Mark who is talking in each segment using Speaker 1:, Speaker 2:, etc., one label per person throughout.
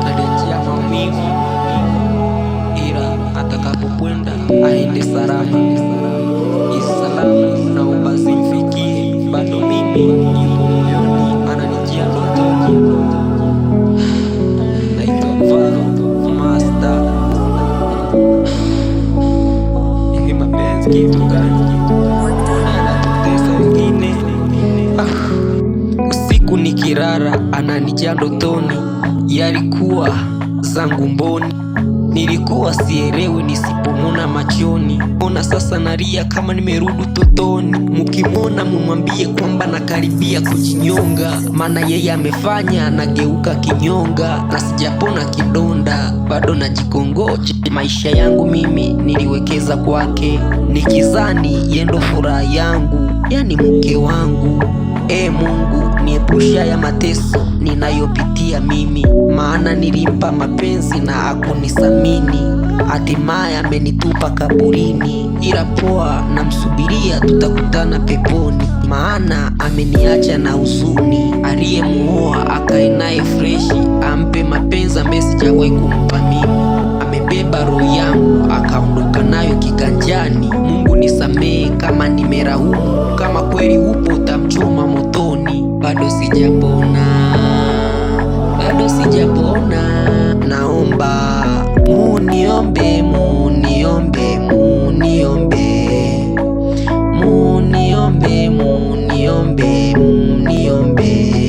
Speaker 1: Kaliachia maumivu, ila atakapokwenda aende salama. Salamu naomba zimfikie, bado mimi yupo moyoni, ananijia ndotoni. Naitwa Varo Master. Hivi mapenzi kitu gani? Anatutesa wengine. Usiku nikirara ananijia ndotoni, yalikuwa zangu mboni. Nilikuwa sielewi nisipomona machoni. Ona sasa nalia kama nimerudi totoni. Mkimona mumwambie kwamba nakaribia kujinyonga, maana yeye amefanya nageuka kinyonga. Na sijapona kidonda, bado najikongoja. Maisha yangu mimi niliwekeza kwake, nikizani yendo furaha yangu, yani mke wangu. Mungu niepusha ya mateso ninayopitia mimi, maana nilimpa mapenzi na hakunisamini. Hatimaye amenitupa kaburini, ila poa namsubiria tutakutana peponi, maana ameniacha na huzuni. Aliyemuoa akae naye freshi, ampe mapenzi ambaye sijawahi kumpa mimi. Amebeba roho yangu akaondoka nayo kiganjani. Mungu nisamehe kama nimeraumu, kama kweli upo utamchoma motoni. Bado sijapona, bado sijapona. Naomba muniombe, muniombe, muniombe, muniombe, muniombe, muniombe,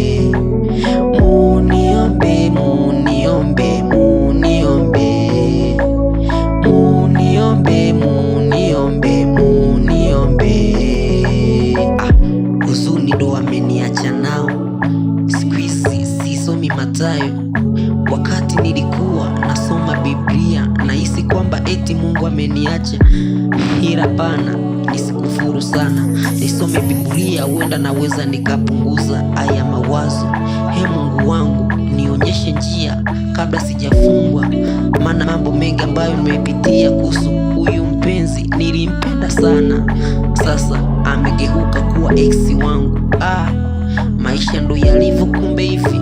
Speaker 1: muniombe, muniombe, muniombe, muniombe, muniombe. Huzuni ndo ameniacha nao, siku hizi sisomi Mathayo. Wakati nilikuwa nasoma Biblia nahisi kwamba eti Mungu ameniacha, ila pana, nisikufuru sana. Nisome Biblia, huenda naweza nikapunguza haya mawazo. Mungu wangu nionyeshe njia kabla sijafungwa, maana mambo mengi ambayo nimepitia kuhusu huyu mpenzi. Nilimpenda sana, sasa amegeuka kuwa ex wangu. Maisha ndo yalivyo kumbe hivi.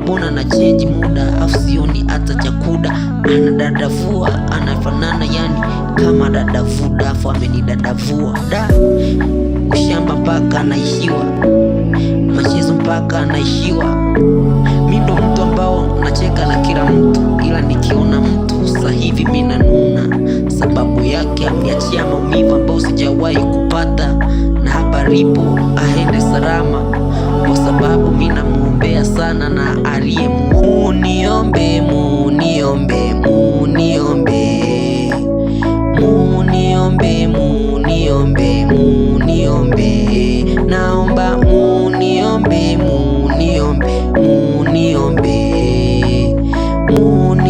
Speaker 1: Mbona na change muda, afu sioni hata chakuda. Anadadavua, anafanana yani kama dadavuda, afu amenidadavua. Ushamba mpaka anaishiwa, machezo mpaka anaishiwa. Mi ndo mtu ambao nacheka na kila mtu, ila nikiona mtu sasa hivi mi nanuna. Sababu yake ameniachia maumivu ambao sijawahi kupata, na hapa lipo aende salama, kwa sababu mi namuombea sana na aliyemuoa. Muniombe, muniombe, muniombe, muniombe, muniombe, muniombe. Naomba muniombe, muniombe, muniombe, muniombe.